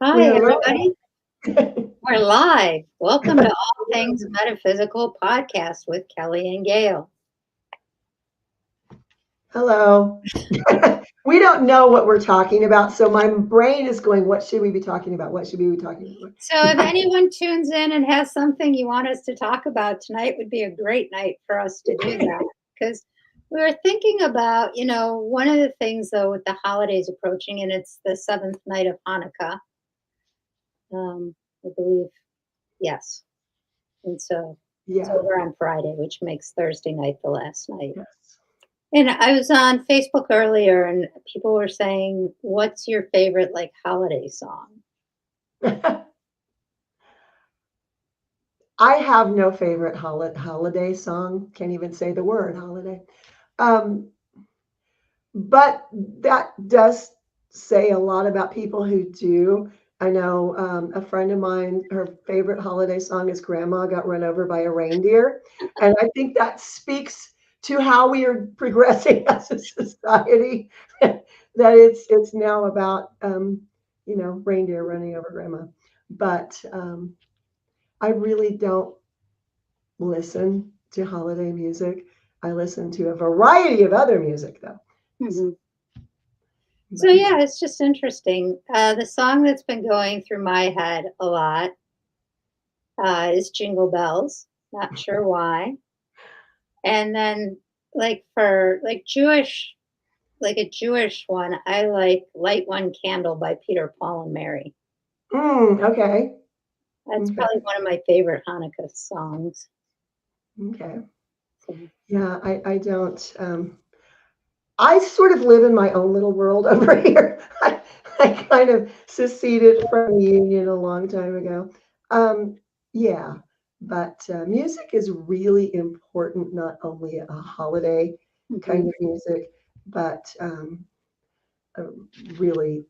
Hi, Hello. everybody. We're live. Welcome to All Things Metaphysical podcast with Kellie and Gail. Hello. We don't know what we're talking about, so my brain is going, what should we be talking about? What should we be talking about? So, if anyone tunes in and has something you want us to talk about tonight, would be a great night for us to do that. Because we were thinking about, one of the things though with the holidays approaching, and it's the seventh night of Hanukkah. I believe, yes. And so it's Yeah. over on Friday, which makes Thursday night the last night. Yes. And I was on Facebook earlier, and people were saying, "What's your favorite like holiday song?" I have no favorite holiday song. Can't even say the word holiday. Um, but that does say a lot about people who do. I know a friend of mine, her favorite holiday song is Grandma Got Run Over by a Reindeer. And I think that speaks to how we are progressing as a society, that it's now about, reindeer running over grandma. But I really don't listen to holiday music. I listen to a variety of other music, though. Mhm. So But yeah, it's just interesting. The song that's been going through my head a lot is "Jingle Bells." Not sure why. And then, like for like Jewish, like a Jewish one, I like "Light One Candle" by Peter, Paul, and Mary. Okay. That's Okay. probably one of my favorite Hanukkah songs. Okay. So, Yeah, I don't. I sort of live in my own little world over here. I kind of seceded from the union a long time ago. Um, yeah, but music is really important, not only a holiday kind mhm. of music, but uh, really,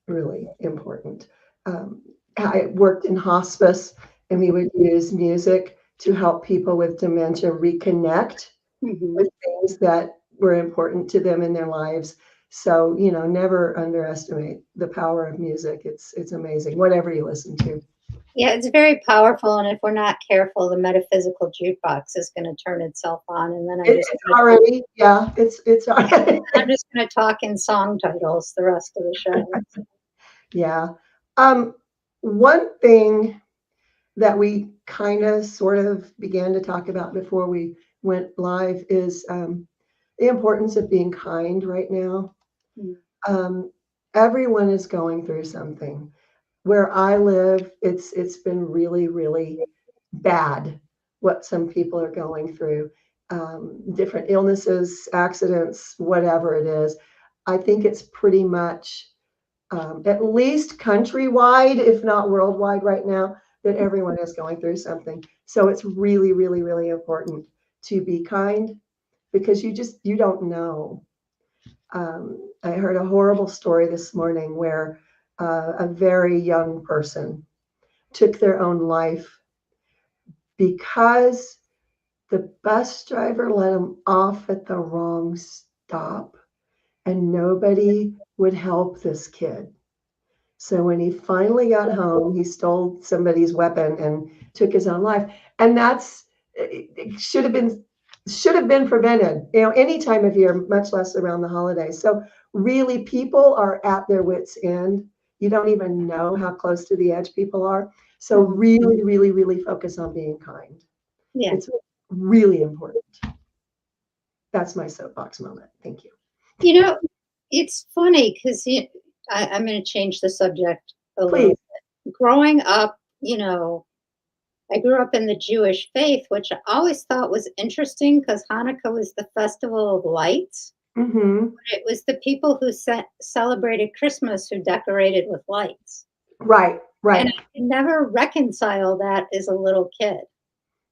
really important. Um, I worked in hospice, and we would use music to help people with dementia reconnect with Mhm. things that were important to them in their lives. So, never underestimate the power of music. It's amazing, whatever you listen to. Yeah, it's very powerful, and if we're not careful, the metaphysical jukebox is going to turn itself on, and then It's already, yeah, it's already, I'm just going to talk in song titles the rest of the show. yeah. Um, One thing that we kind of sort of began to talk about before we went live is the importance of being kind right now. Mm. Um, Everyone is going through something. Where I live, it's been really, really bad what some people are going through. Different illnesses, accidents, whatever it is. I think it's pretty much at least countrywide, if not worldwide, right now, that everyone is going through something. So it's really, really, really important to be kind because you don't know. I heard a horrible story this morning where a very young person took their own life because the bus driver let him off at the wrong stop and nobody would help this kid. So when he finally got home, he stole somebody's weapon and took his own life. And it should have been prevented, any time of year, much less around the holidays. So really people are at their wits' end. You don't even know how close to the edge people are. So Mhm. really, really, really focus on being kind. Yeah. It's really important. That's my soapbox moment. Thank you. You know, it's funny because I'm going to change the subject a little Please. bit. Growing up, I grew up in the Jewish faith, which I always thought was interesting because Hanukkah was the festival of lights. Hmm. It was the people who celebrated Christmas who decorated with lights. Right, And right. I could never reconcile that as a little kid.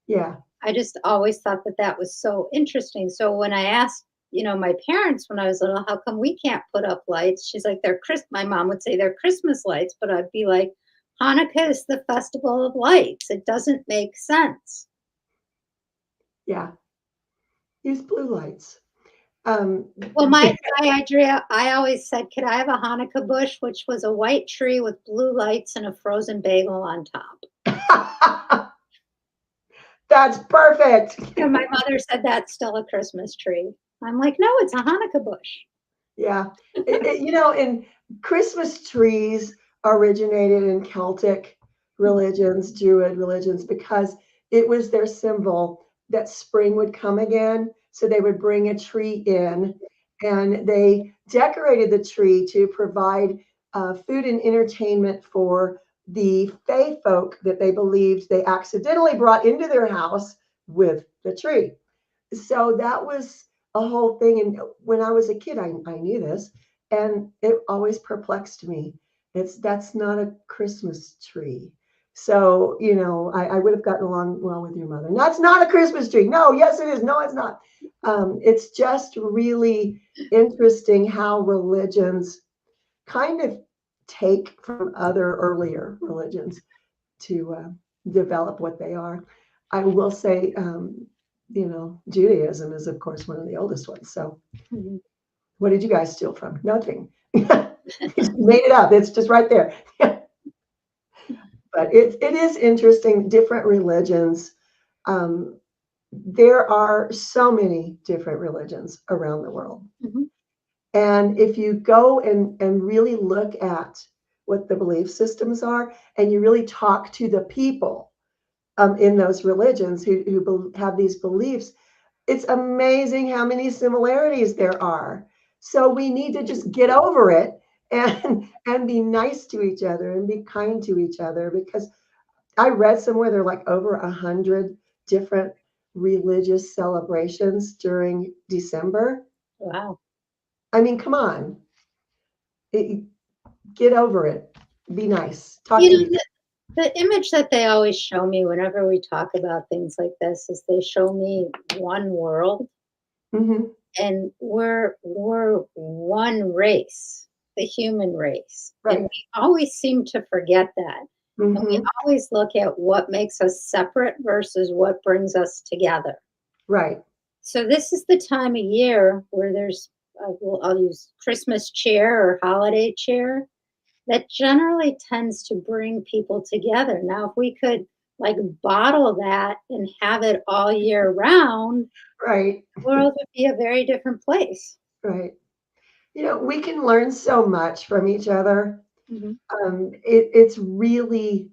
Yeah. I just always thought that that was so interesting. So when I asked, my parents when I was little, how come we can't put up lights? She's like, my mom would say they're Christmas lights, but I'd be like, Hanukkah is the festival of lights. It doesn't make sense. Yeah. Use blue lights. Well, I always said, "Could I have a Hanukkah bush?" Which was a white tree with blue lights and a frozen bagel on top. That's perfect. And my mother said, "That's still a Christmas tree." I'm like, "No, it's a Hanukkah bush." Yeah. And Christmas trees originated in Celtic religions, Druid religions, because it was their symbol that spring would come again. So they would bring a tree in and they decorated the tree to provide food and entertainment for the fae folk that they believed they accidentally brought into their house with the tree. So that was a whole thing. And when I was a kid, I knew this, and it always perplexed me. That's not a Christmas tree. So, I would have gotten along well with your mother. That's not a Christmas tree. No, yes, it is. No, it's not. It's just really interesting how religions kind of take from other earlier religions to develop what they are. I will say, Judaism is, of course, one of the oldest ones. So, Mhm. what did you guys steal from? Nothing. You made it up. It's just right there. But it is interesting. Different religions. Um, there are so many different religions around the world. Mhm. And if you go and really look at what the belief systems are, and you really talk to the people in those religions who have these beliefs, it's amazing how many similarities there are. So we need to just get over it and be nice to each other and be kind to each other, because I read somewhere there are like over 100 different religious celebrations during December. Wow. I mean, come on, it, get over it. Be nice. Talk You to know, each the image that they always show me whenever we talk about things like this is they show me one world, other. Hmm. and we're one race, the human race, and Right. we always seem to forget that. And we Hmm. always look at what makes us separate versus what brings us together. Right. So this is the time of year where I'll use Christmas cheer or holiday cheer that generally tends to bring people together. Now, if we could like bottle that and have it all year round, Right. the world would be a very different place. Right. We can learn so much from each other. Mhm. It's really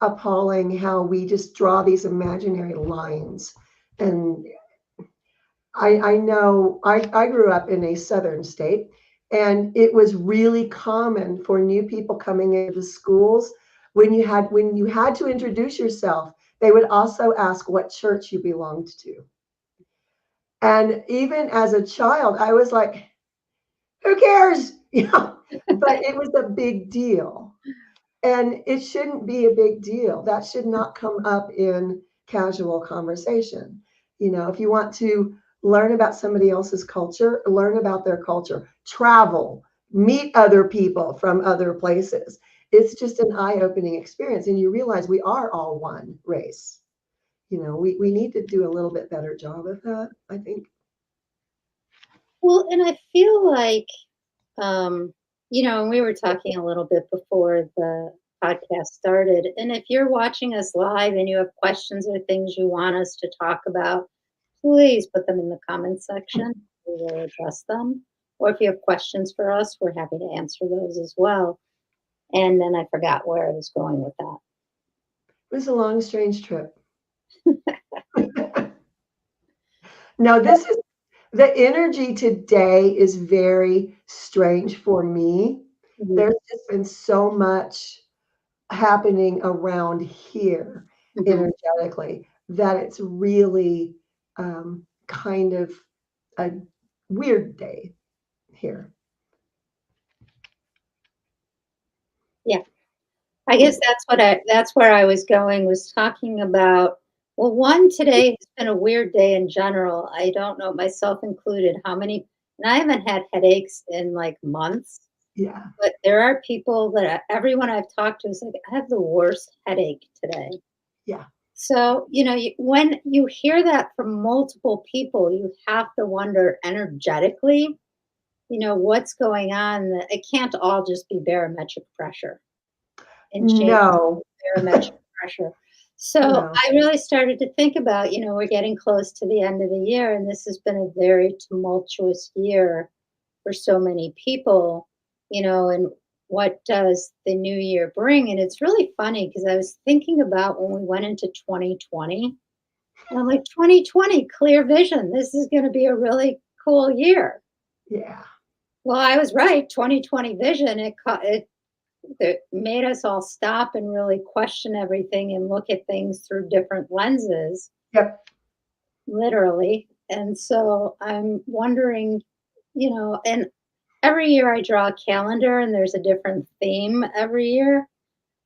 appalling how we just draw these imaginary lines. And I know I grew up in a southern state, and it was really common for new people coming into the schools. When you had to introduce yourself, they would also ask what church you belonged to. And even as a child, I was like, who cares? But it was a big deal. And it shouldn't be a big deal. That should not come up in casual conversation. If you want to learn about somebody else's culture, learn about their culture, travel, meet other people from other places. It's just an eye opening experience. And you realize we are all one race. We need to do a little bit better job of that, I think. Well, and I feel like, um, and we were talking a little bit before the podcast started. And if you're watching us live and you have questions or things you want us to talk about, please put them in the comments section. We will address them. Or if you have questions for us, we're happy to answer those as well. And then I forgot where I was going with that. It was a long, strange trip. No, the energy today is very strange for me. Mhm. There's just been so much happening around here Mhm. energetically that it's really kind of a weird day here. Yeah. I guess that's where I was going, was talking about, well, one, today has been a weird day in general. I don't know, myself included, how many, and I haven't had headaches in like months, Yeah. but there are people that everyone I've talked to is like, I have the worst headache today. Yeah. So, when you hear that from multiple people, you have to wonder energetically, what's going on. It can't all just be barometric pressure and change No, barometric pressure. So no. I really started to think about, we're getting close to the end of the year, and this has been a very tumultuous year for so many people, and what does the new year bring? And it's really funny because I was thinking about when we went into 2020, and I'm like, 2020, clear vision. This is going to be a really cool year. Yeah. Well, I was right. 2020 vision, it made us all stop and really question everything and look at things through different lenses, Yep. literally. And so I'm wondering, and every year I draw a calendar and there's a different theme every year.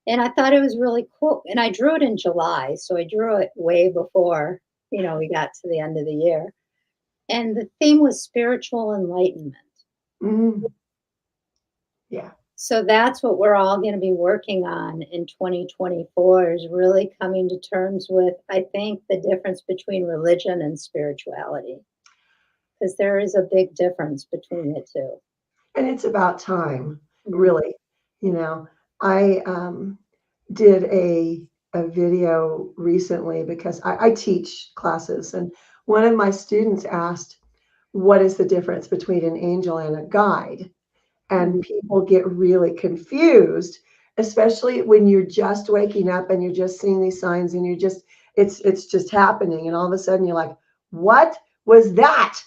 And I thought it was really cool. And I drew it in July. So I drew it way before, we got to the end of the year. And the theme was spiritual enlightenment. Mm, yeah. So that's what we're all going to be working on in 2024 is really coming to terms with, I think, the difference between religion and spirituality, because there is a big difference between the two. And it's about time, Mhm. really. You know, I did a video recently because I teach classes, and one of my students asked, "What is the difference between an angel and a guide?" And Mhm. people get really confused, especially when you're just waking up and you're just seeing these signs and it's just happening, and all of a sudden you're like, what was that?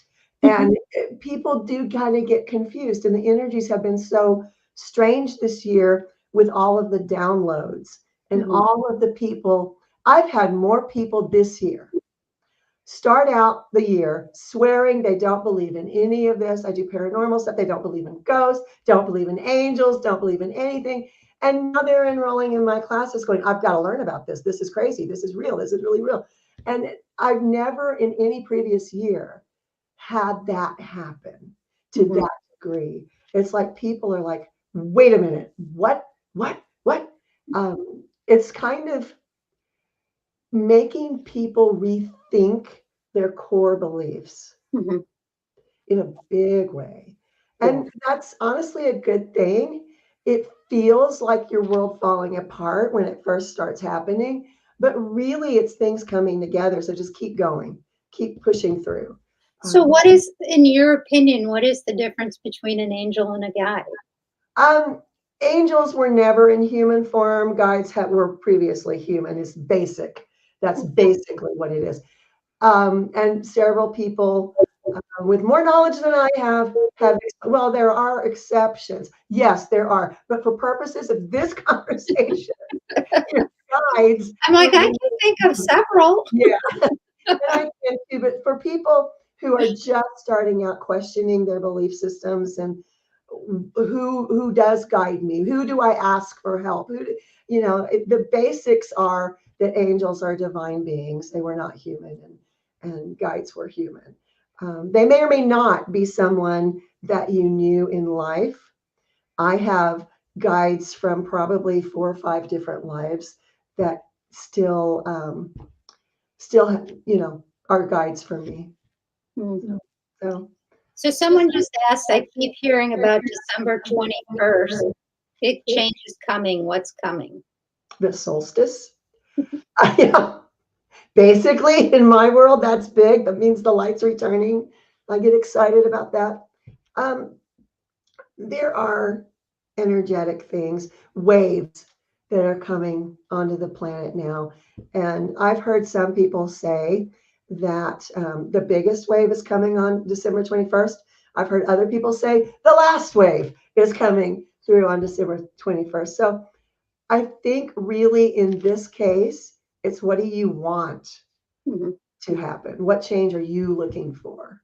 And people do kind of get confused, and the energies have been so strange this year with all of the downloads and Mhm. all of the people. I've had more people this year start out the year swearing they don't believe in any of this. I do paranormal stuff. They don't believe in ghosts, don't believe in angels, don't believe in anything. And now they're enrolling in my classes going, I've got to learn about this. This is crazy. This is real. This is really real. And I've never in any previous year had that happen to Mhm. that degree. It's like people are like, wait a minute, what, what? It's kind of making people rethink their core beliefs Mhm. in a big way. Yeah. And that's honestly a good thing. It feels like your world falling apart when it first starts happening, but really it's things coming together. So just keep going, keep pushing through. So, Um, what is, in your opinion, what is the difference between an angel and a guide? um, Angels were never in human form. Were previously human. Is basic. That's basically what it is. And several people with more knowledge than I have, well, there are exceptions. Yes, there are. But for purposes of this conversation, your guides, I'm like, I can think of several. yeah, and I can too. But for people who are just starting out questioning their belief systems and who does guide me? Who do I ask for help? The basics are that angels are divine beings. They were not human, and guides were human. They may or may not be someone that you knew in life. I have guides from probably 4 or 5 different lives that still are guides for me. Mhm. So So, someone just asked, I keep hearing about December 21st. Big change is coming. What's coming? the solstice. Yeah, basically, in my world, that's big. That means the light's returning. I get excited about that. Um, there are energetic things, waves that are coming onto the planet now. And I've heard some people say that the biggest wave is coming on December 21st. I've heard other people say the last wave is coming through on December 21st. So I think really in this case, it's what do you want Mhm. to happen? What change are you looking for?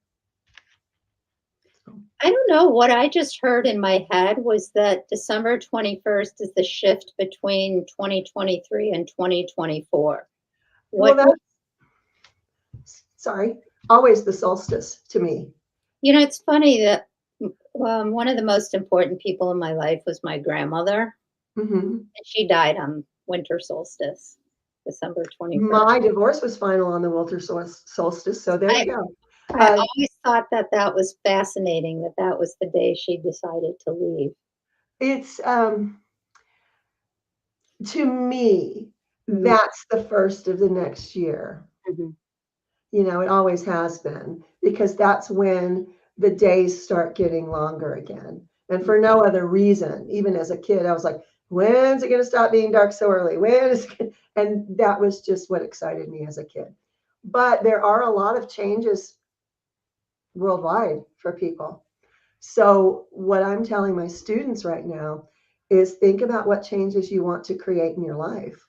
So, I don't know. What I just heard in my head was that December 21st is the shift between 2023 and 2024. well, What, sorry, always the solstice to me. it's funny that one of the most important people in my life was my grandmother, Hmm. and she died on winter solstice. December 21st. My divorce was final on the winter solstice, so there I you go. I Uh, always thought that that was fascinating, that that was the day she decided to leave. it's to me, Mhm, that's the first of the next year. mhm, It always has been because that's when the days start getting longer again. And mhm. for no other reason, even as a kid, I was like, when's it going to stop being dark so early? When is it gonna-" And that was just what excited me as a kid. But there are a lot of changes worldwide for people. So, what I'm telling my students right now is think about what changes you want to create in your life,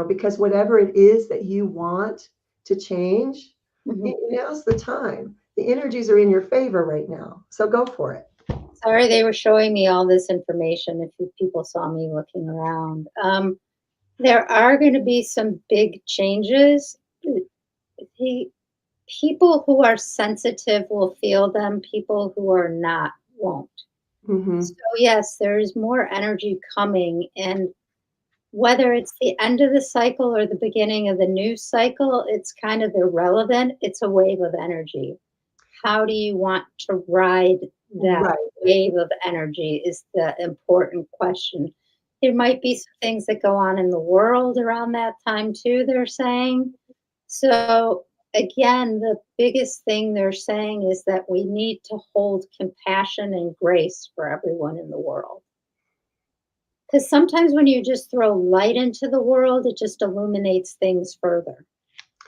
because whatever it is that you want to change, Mhm. now's the time. The energies are in your favor right now. So go for it. Sorry, they were showing me all this information if you people saw me looking around. There are gonna be some big changes. The people who are sensitive will feel them, people who are not won't. So, Hmm. yes, there's more energy coming, and whether it's the end of the cycle or the beginning of the new cycle, it's kind of irrelevant. It's a wave of energy. How do you want to ride that Right. wave of energy is the important question. There might be some things that go on in the world around that time too, they're saying. So, again, the biggest thing they're saying is that we need to hold compassion and grace for everyone in the world. Because sometimes when you just throw light into the world, it just illuminates things further.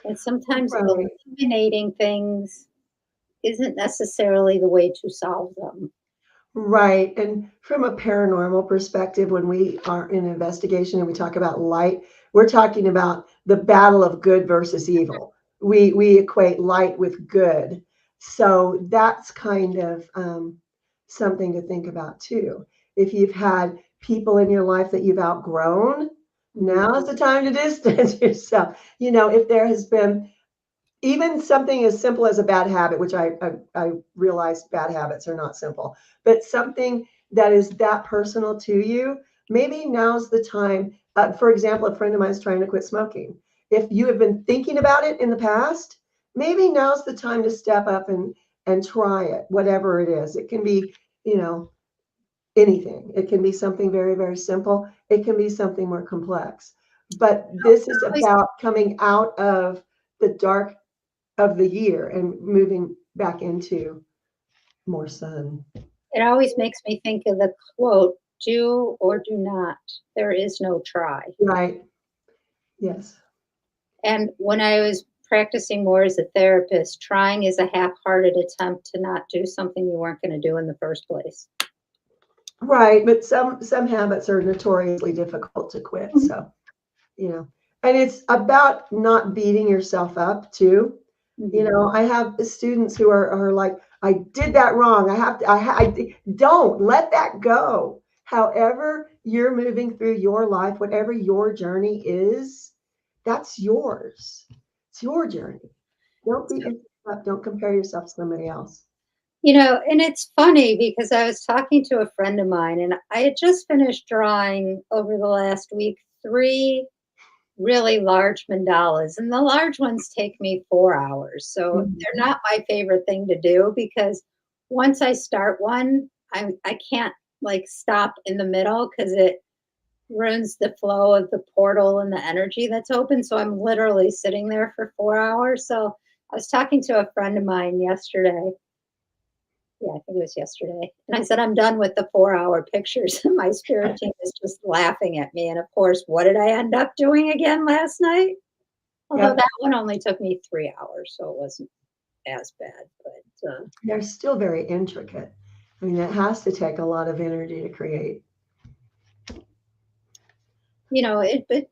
And sometimes Right. illuminating things isn't necessarily the way to solve them. Right. And from a paranormal perspective, when we are in investigation and we talk about light, we're talking about the battle of good versus evil. We equate light with good. So that's kind of something to think about too. If you've had people in your life that you've outgrown, Mhm. now's the time to distance yourself. If there has been even something as simple as a bad habit, which I realize bad habits are not simple, but something that is that personal to you, maybe now's the time. For example, a friend of mine is trying to quit smoking. If you have been thinking about it in the past, maybe now's the time to step up and try it, whatever it is. It can be, you know, anything. It can be something very, very simple. It can be something more complex. But this is Always about coming out of the dark of the year and moving back into more sun. It always makes me think of the quote, "Do or do not. There is no try." Right. Yes. And when I was practicing more as a therapist, trying is a half-hearted attempt to not do something you weren't gonna do in the first place. Right. But some habits are notoriously difficult to quit. Mhm, So, you know, and it's about not beating yourself up too. mhm. I have students who are like, I did that wrong. I have to, don't let that go. However, you're moving through your life, whatever your journey is, that's yours. It's your journey. Don't beat So, yourself up. Don't compare yourself to somebody else. and it's funny because I was talking to a friend of mine, and I had just finished drawing over the last week 3 really large mandalas, and the large ones take me 4 hours, so they're Mhm. not my favorite thing to do because once I start one, I can't, like, stop in the middle because it ruins the flow of the portal and the energy that's open, so I'm literally sitting there for 4 hours. So I was talking to a friend of mine yesterday. Yeah, I think it was yesterday. And I said, "I'm done with the 4-hour pictures." And my spirit team is just laughing at me. And of course, what did I end up doing again last night? Although Yep. that one only took me 3 hours, so it wasn't as bad. But They're still very intricate. I mean, it has to take a lot of energy to create. but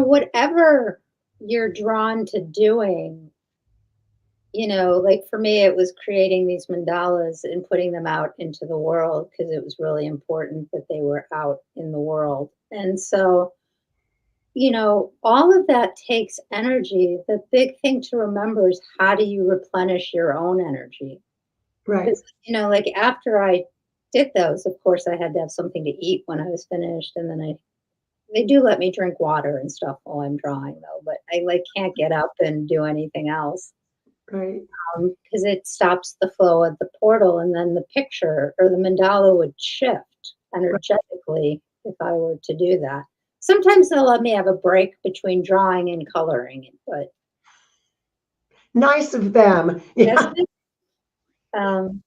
whatever you're drawn to doing, like for me, it was creating these mandalas and putting them out into the world because it was really important that they were out in the world. And so, all of that takes energy. The big thing to remember is how do you replenish your own energy? Right. Because, like after I did those, of course, I had to have something to eat when I was finished. And then I They do let me drink water and stuff while I'm drawing though, but I like can't get up and do anything else Right. because it stops the flow of the portal, and then the picture or the mandala would shift Right. energetically if I were to do that. Sometimes they'll let me have a break between drawing and coloring, but Nice of them. yes. Yeah. Um,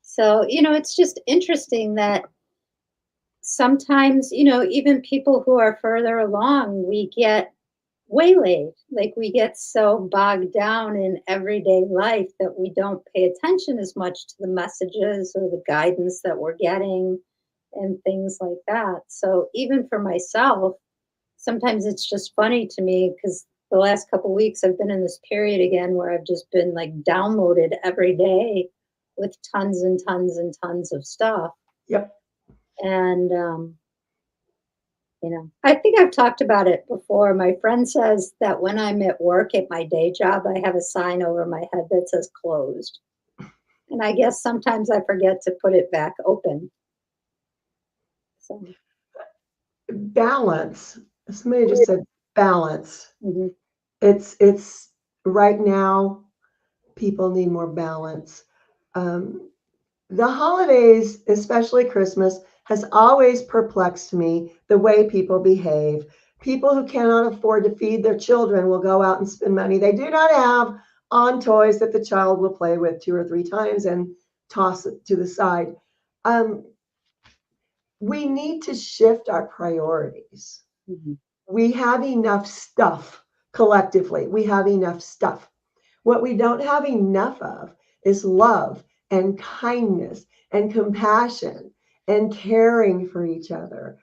so it's just interesting that sometimes, even people who are further along, we get waylaid. Like we get so bogged down in everyday life that we don't pay attention as much to the messages or the guidance that we're getting and things like that. So even for myself, sometimes it's just funny to me because the last couple weeks I've been in this period again where I've just been like downloaded every day with tons and tons and tons of stuff. Yep. And I think I've talked about it before. My friend says that when I'm at work at my day job, I have a sign over my head that says closed. And I guess sometimes I forget to put it back open. So, Balance. Somebody just said balance. mhm, It's right now, people need more balance. Um, the holidays, especially Christmas, has always perplexed me the way people behave. People who cannot afford to feed their children will go out and spend money they do not have on toys that the child will play with two or three times and toss it to the side. Um, we need to shift our priorities. mhm, We have enough stuff collectively. We have enough stuff. What we don't have enough of is love and kindness and compassion and caring for each other.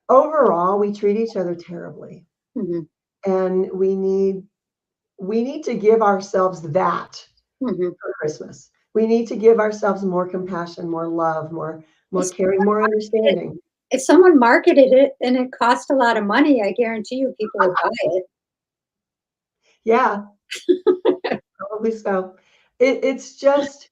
Overall, we treat each other terribly. mhm, And we need to give ourselves that mhm. for Christmas. We need to give ourselves more compassion, more love, more If caring, more someone understanding. if someone marketed it and it cost a lot of money, I guarantee you people would buy it. Yeah, probably so. It's just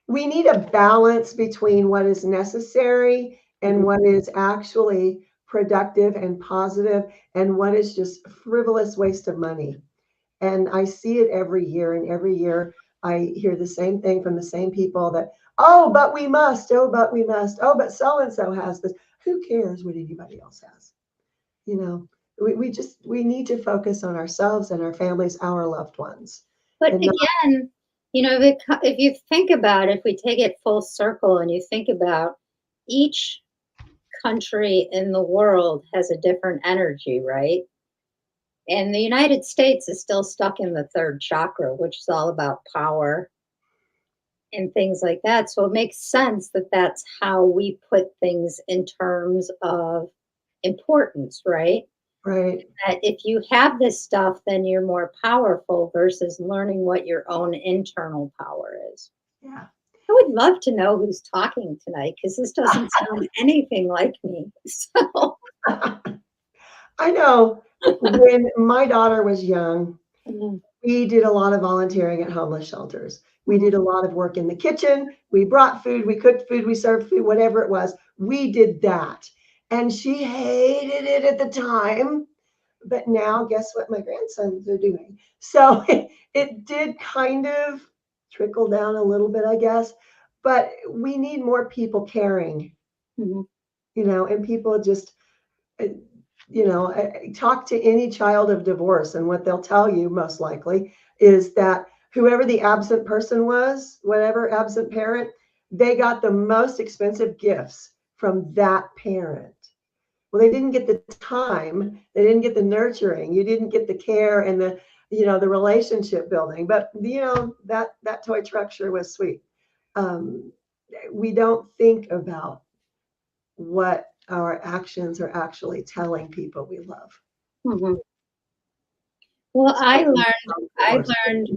we need a balance between what is necessary and Mhm, what is actually productive and positive and what is just frivolous waste of money. And I see it every year, and every year I hear the same thing from the same people that, oh, but we must, oh, but we must, oh, but so and so has this. Who cares what anybody else has? You know, we need to focus on ourselves and our families, our loved ones. But And not, again, if you think about it, if we take it full circle and you think about each country in the world has a different energy, right? And the United States is still stuck in the third chakra, which is all about power and things like that. So it makes sense that that's how we put things in terms of importance, right? right. That if you have this stuff, then you're more powerful versus learning what your own internal power is. Yeah. I would love to know who's talking tonight because this doesn't sound anything like me. So, I know when my daughter was young, mhm, we did a lot of volunteering at homeless shelters. We mhm, did a lot of work in the kitchen. We brought food, we cooked food, we served food, whatever it was. We did that. And she hated it at the time. But now, guess what my grandsons are doing? So it did kind of trickle down a little bit, I guess. But we need more people caring, mhm. and people just uh, talk to any child of divorce, and what they'll tell you most likely is that whoever the absent person was, whatever absent parent, they got the most expensive gifts from that parent. Well, they didn't get the time, they didn't get the nurturing, you didn't get the care and the relationship building. But that toy truck sure was sweet. Um, we don't think about what our actions are actually telling people we love. Mhm. Well, Especially I divorce. learned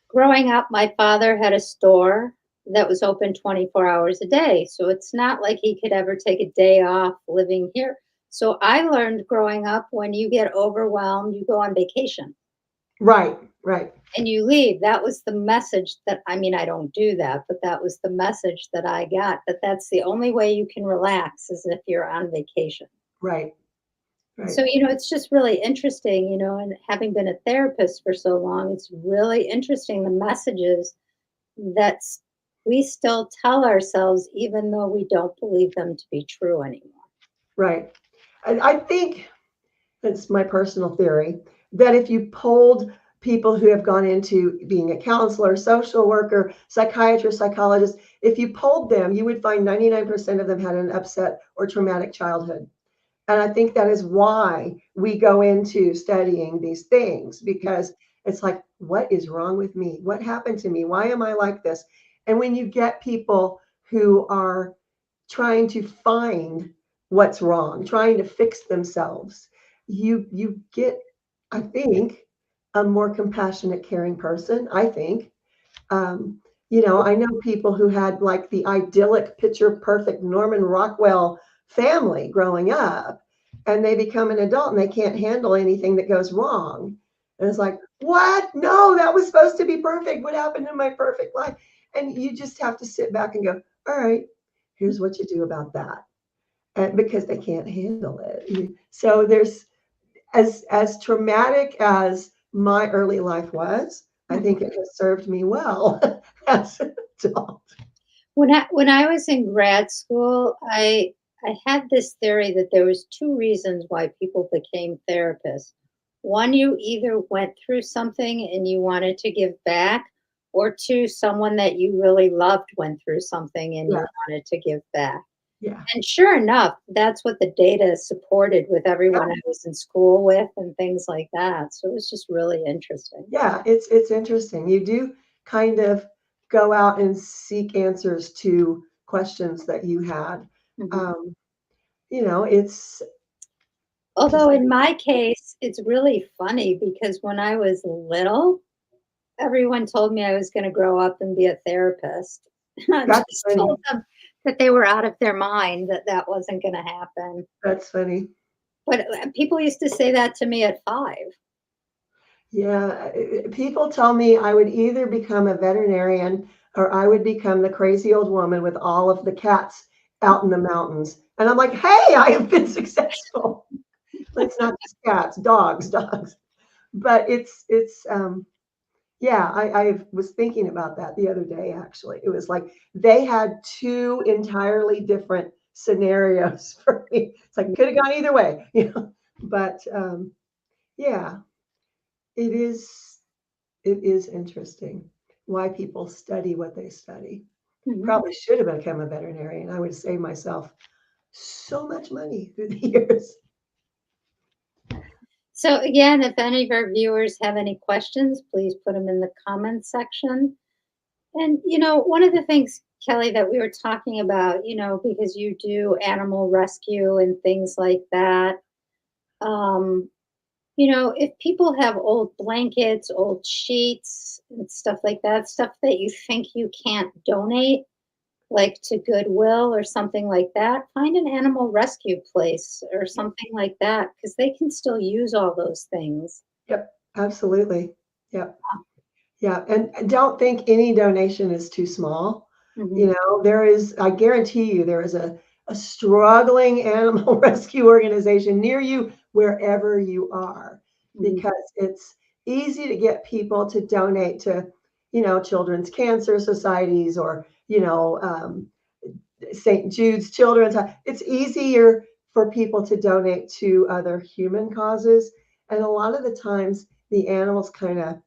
growing up, my father had a store that was open 24 hours a day. So it's not like he could ever take a day off living here. So I learned growing up when you get overwhelmed, you go on vacation Right, right, and you leave. That was the message that, I mean, I don't do that, but that was the message that I got, that that's the only way you can relax is if you're on vacation. right. Right. So, it's just really interesting, and having been a therapist for so long, it's really interesting the messages that we still tell ourselves, even though we don't believe them to be true anymore. Right. I think it's my personal theory that if you polled people who have gone into being a counselor, social worker, psychiatrist, psychologist, if you polled them, you would find 99% of them had an upset or traumatic childhood. And I think that is why we go into studying these things, because it's like, what is wrong with me? What happened to me? Why am I like this? And when you get people who are trying to find what's wrong, trying to fix themselves, you get, I think, a more compassionate, caring person. I think. Um, I know people who had like the idyllic, picture perfect Norman Rockwell family growing up, and they become an adult and they can't handle anything that goes wrong. And it's like, what? No, that was supposed to be perfect. What happened in my perfect life? And you just have to sit back and go, all right, here's what you do about that. And because they can't handle it. So there's as traumatic as my early life was, I think it has served me well as an adult. When I was in grad school, I had this theory that there was two reasons why people became therapists. One, you either went through something and you wanted to give back, or two, someone that you really loved went through something and Yeah, you wanted to give back. yeah, And sure enough, that's what the data supported with yeah, everyone I was in school with and things like that. So it was just really interesting. yeah. It's interesting. You do kind of go out and seek answers to questions that you had. Mhm. Um, it's just Although in my case, it's really funny because when I was little, everyone told me I was gonna grow up and be a therapist. I that's just funny. told them that they were out of their mind, that that wasn't gonna happen. That's funny. But, people used to say that to me at 5. Yeah, people tell me I would either become a veterinarian or I would become the crazy old woman with all of the cats out in the mountains. And I'm like, hey, I have been successful. It's not just cats, dogs. But yeah, I was thinking about that the other day, actually. It was like they had two entirely different scenarios for me. It's like, could have gone either way. But yeah, it is. It is interesting why people study what they study. Mhm. Probably should have become a veterinarian. I would save myself so much money through the years. So again, if any of our viewers have any questions, please put them in the comments section. And, one of the things, Kelly, that we were talking about, because you do animal rescue and things like that, um, if people have old blankets, old sheets, and stuff like that, stuff that you think you can't donate, like to Goodwill or something like that, find an animal rescue place or Yep, something like that because they can still use all those things. yep, absolutely. Yep, yeah. And don't think any donation is too small. Mhm. There is, I guarantee you, there is a struggling animal rescue organization near you wherever you are, Mhm. because it's easy to get people to donate to, children's cancer societies or, St. Jude's Children's. It's easier for people to donate to other human causes. And a lot of the times, the animals kind of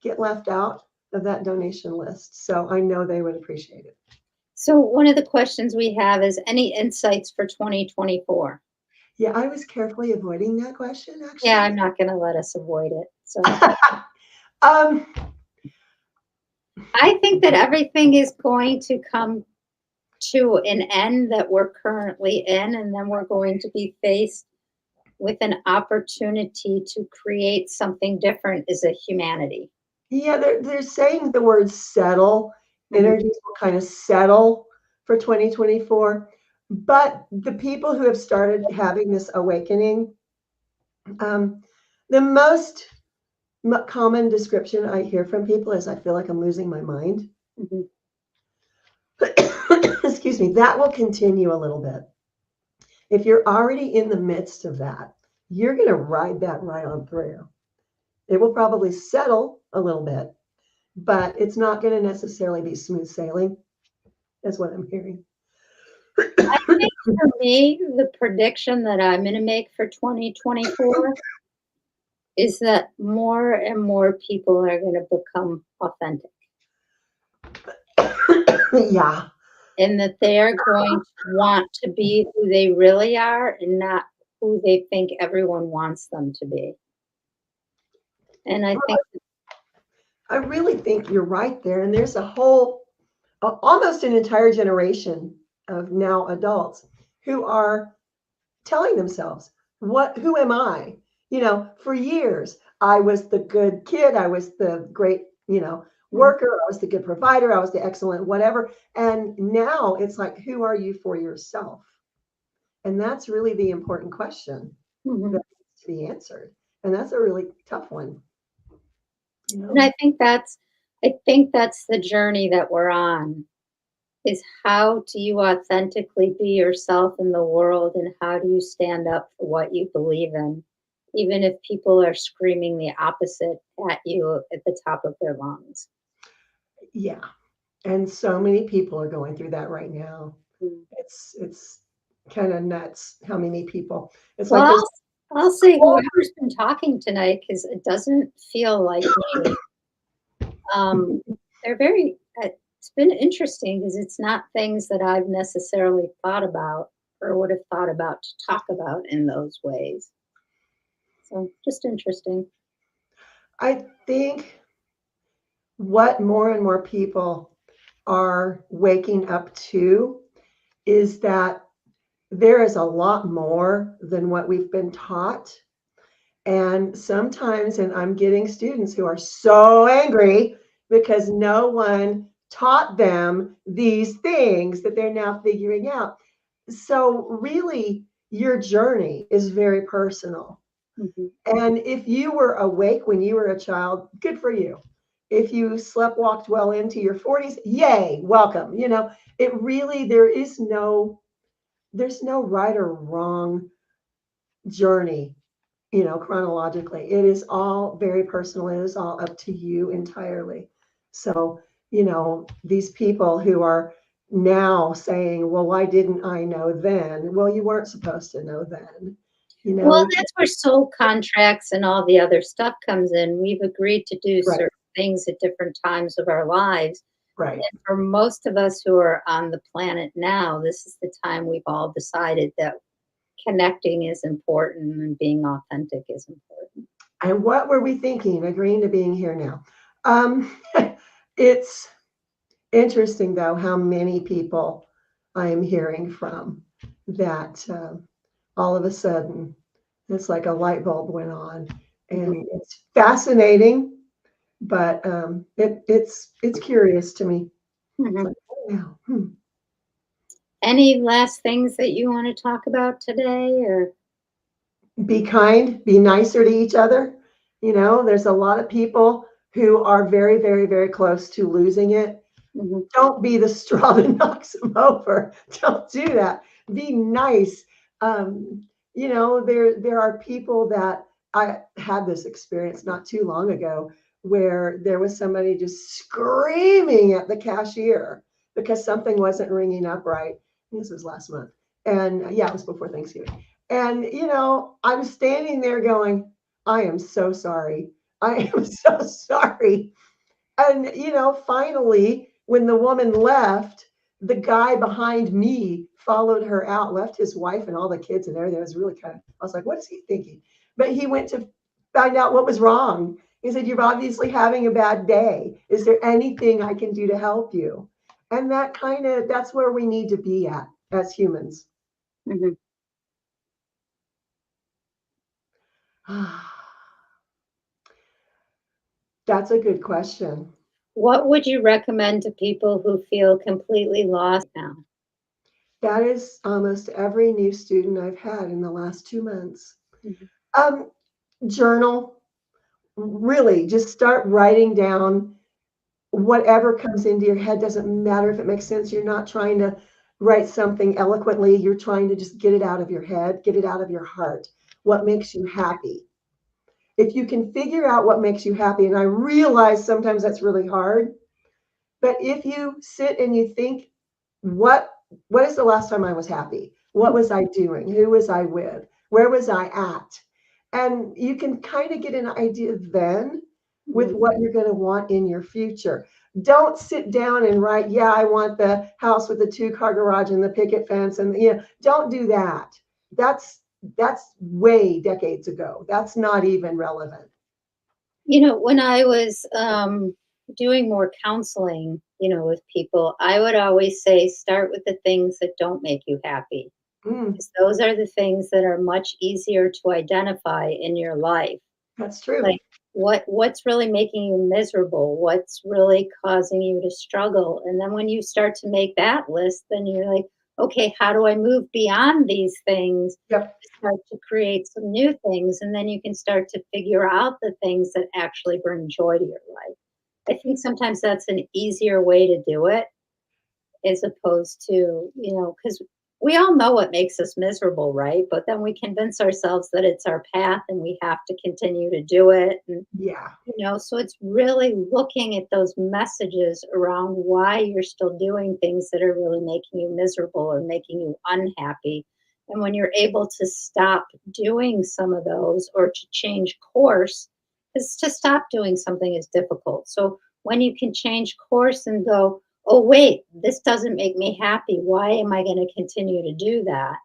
get left out of that donation list. So I know they would appreciate it. So one of the questions we have is any insights for 2024? Yeah, I was carefully avoiding that question, Yeah, actually. I'm not gonna let us avoid it. So um, I think that everything is going to come to an end that we're currently in, and then we're going to be faced with an opportunity to create something different as a humanity. yeah, they're saying the word settle. Mhm. Energies will kind of settle for 2024. But the people who have started having this awakening, um, the most common description I hear from people is I feel like I'm losing my mind. Mhm. Excuse me, that will continue a little bit. If you're already in the midst of that, you're going to ride that right on through. It will probably settle a little bit, but it's not going to necessarily be smooth sailing, is what I'm hearing. I think for me, the prediction that I'm going to make for 2024 is that more and more people are going to become authentic Yeah. and that they are going to want to be who they really are and not who they think everyone wants them to be. And I think, I really think you're right there. And there's a whole, almost an entire generation of now adults who are telling themselves, who am I? For years, I was the good kid. I was the great, worker. I was the good provider. I was the excellent whatever. And now it's like, who are you for yourself? And that's really the important question that mhm. needs to be answered. And that's a really tough one, you And know? I think that's the journey that we're on. Is how do you authentically be yourself in the world and how do you stand up for what you believe in, even if people are screaming the opposite at you at the top of their lungs? Yeah. And so many people are going through that right now. Mm. It's kind of nuts how many people. It's Well, like there's I'll say whoever's been talking tonight, because it doesn't feel like me. Um, they're very, it's been interesting because it's not things that I've necessarily thought about or would have thought about to talk about in those ways. So just interesting. I think what more and more people are waking up to is that there is a lot more than what we've been taught. And sometimes, and I'm getting students who are so angry because no one taught them these things that they're now figuring out. So, really, your journey is very personal. Mhm. And if you were awake when you were a child, good for you. If you slept walked well into your 40s, yay, welcome. It really there's no right or wrong journey, chronologically. It is all very personal. It is all up to you entirely. So, these people who are now saying, well, why didn't I know then? Well, you weren't supposed to know then. You Well, know, that's where soul contracts and all the other stuff comes in. We've agreed to do right, certain things at different times of our lives. right. And for most of us who are on the planet now, this is the time we've all decided that connecting is important and being authentic is important. And what were we thinking, agreeing to being here now? Um, it's interesting, though, how many people I am hearing from that all of a sudden it's like a light bulb went on. Mhm. And it's fascinating, but it's curious to me. It's Mhm. like, oh, wow, hmm. Any last things that you want to talk about today or Be kind, be nicer to each other. There's a lot of people who are very, very, very close to losing it. mhm, Don't be the straw that knocks them over. Don't do that. Be nice. There are people that I had this experience not too long ago where there was somebody just screaming at the cashier because something wasn't ringing up right. This was last month. And yeah, it was before Thanksgiving. And, I'm standing there going, I am so sorry. I am so sorry. And, finally, when the woman left, the guy behind me followed her out, left his wife and all the kids and everything. It was really I was like, what is he thinking? But he went to find out what was wrong. He said, you're obviously having a bad day. Is there anything I can do to help you? And that's where we need to be at as humans. mhm. That's a good question. What would you recommend to people who feel completely lost now? That is almost every new student I've had in the last 2 months. Mhm, Um, Journal, really, just start writing down whatever comes into your head. Doesn't matter if it makes sense. You're not trying to write something eloquently. You're trying to just get it out of your head, get it out of your heart. what makes you happy. If you can figure out what makes you happy, and I realize sometimes that's really hard, but if you sit and you think, what what is the last time I was happy? What was I doing? Who was I with? Where was I at? And you can kind of get an idea then with Mhm. what you're going to want in your future. Don't sit down and write, yeah, I want the house with the 2-car garage and the picket fence, and don't do that. That's that's way decades ago. That's not even relevant. When I was doing more counseling, with people, I would always say start with the things that don't make you happy, Mm, because those are the things that are much easier to identify in your life. that's true. Like, what's really making you miserable? What's really causing you to struggle? And then when you start to make that list, then you're like, okay, how do I move beyond these things Yep. to start to create some new things? And then you can start to figure out the things that actually bring joy to your life. I think sometimes that's an easier way to do it, as opposed to, because we all know what makes us miserable, right? But then we convince ourselves that it's our path and we have to continue to do it. And, Yeah. so it's really looking at those messages around why you're still doing things that are really making you miserable or making you unhappy. And when you're able to stop doing some of those or to change course, because to stop doing something is difficult. So when you can change course and go, oh, wait, this doesn't make me happy. Why am I going to continue to do that?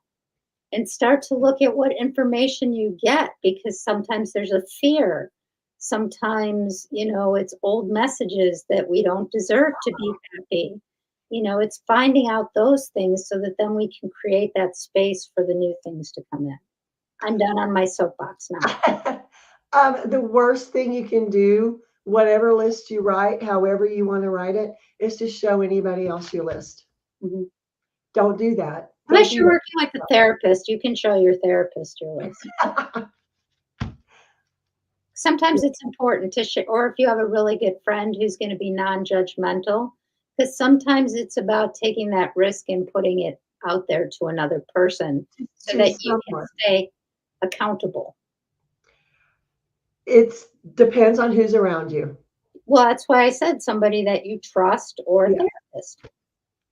And start to look at what information you get, because sometimes there's a fear. Sometimes, it's old messages that we don't deserve to be happy. It's finding out those things so that then we can create that space for the new things to come in. I'm done on my soapbox now. The worst thing you can do, whatever list you write, however you want to write it, is to show anybody else your list. Mhm. Don't do that. Don't Unless do you're working with a therapist, you can show your therapist your list. that. Sometimes it's important to share, or if you have a really good friend who's going to be non-judgmental, because sometimes it's about taking that risk and putting it out there to another person so To that you can someone. stay accountable. It depends on who's around you. Well, that's why I said somebody that you trust, or a Yeah, therapist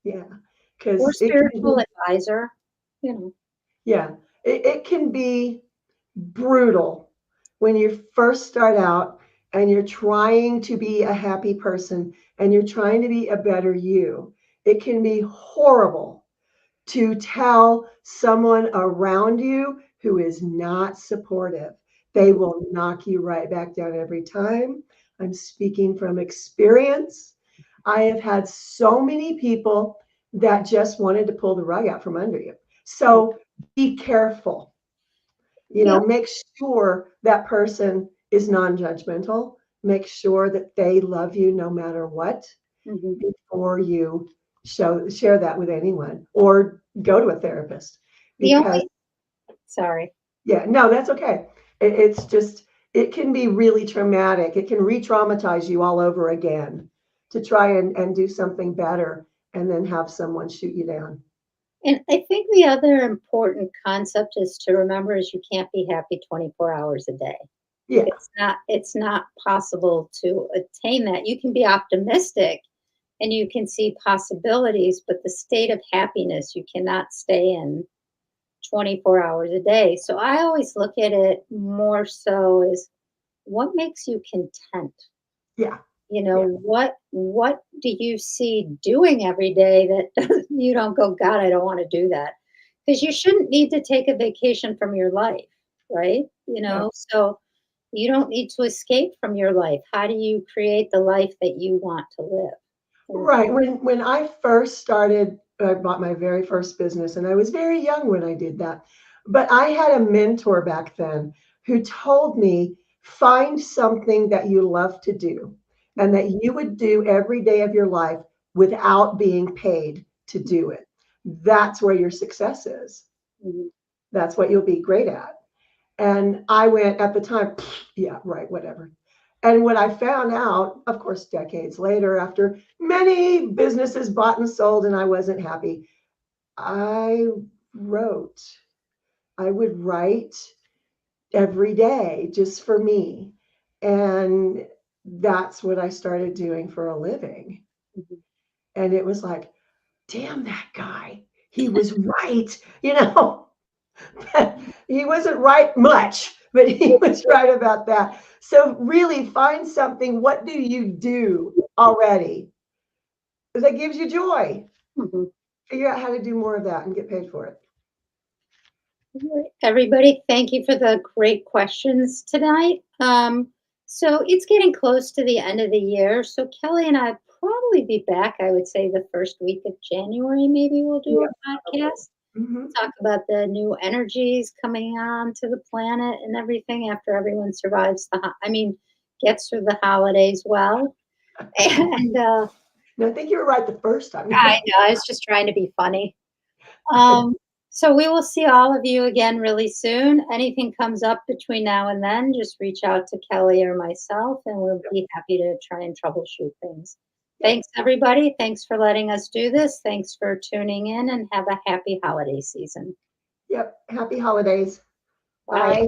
yeah. or Because it can spiritual be, advisor. you know yeah, it can be brutal when you first start out and you're trying to be a happy person and you're trying to be a better you. It can be horrible to tell someone around you who is not supportive. They Mhm. will knock you right back down every time. I'm speaking from experience. I have had so many people that just wanted to pull the rug out from under you. So be careful. Yep. Make sure that person is non judgmental. Make sure that they love you no matter what Mhm. before you share that with anyone or go to a therapist The because only Sorry. yeah, no, that's okay. It's just it can be really traumatic. It can re-traumatize you all over again to try and do something better and then have someone shoot you down. And I think the other important concept is to remember is you can't be happy 24 hours a day. Yeah, It's not possible to attain that. You can be optimistic and you can see possibilities, but the state of happiness you cannot stay in 24 hours a day. So I always look at it more so as what makes you content? yeah, You know, yeah. what do you see doing every day that you don't go, God, I don't want to do that. Because you shouldn't need to take a vacation from your life, right? No. So you don't need to escape from your life. How do you create the life that you want to live? And Right. When I first started, I bought my very first business, and I was very young when I did that. But I had a mentor back then who told me, find something that you love to do and that you would do every day of your life without being paid to do it. That's where your success is. Mhm. That's what you'll be great at. And I went at the time, yeah, right, whatever. And what I found out, of course, decades later, after many businesses bought and sold and I wasn't happy, I wrote. I would write every day just for me. And that's what I started doing for a living. Mhm. And it was like, damn that guy. He was right, you know. He wasn't right much, but he was right about that. So really find something. What do you do already that gives you joy? Mhm. Figure out how to do more of that and get paid for it. Everybody, thank you for the great questions tonight. So it's getting close to the end of the year. So Kelly and I probably be back, I would say the first week of January, maybe we'll do Yeah, a probably. podcast. Hmm. Talk about the new energies coming on to the planet and everything after everyone survives I mean, gets through the holidays well. And No, I think you were right the first time. I know, I was just trying to be funny. Um, so we will see all of you again really soon. Anything comes up between now and then, just reach out to Kelly or myself, and we'll be happy to try and troubleshoot things. Yep. Thanks, everybody. Thanks for letting us do this. Thanks for tuning in, and have a happy holiday season. Yep. Happy holidays. Bye. Bye.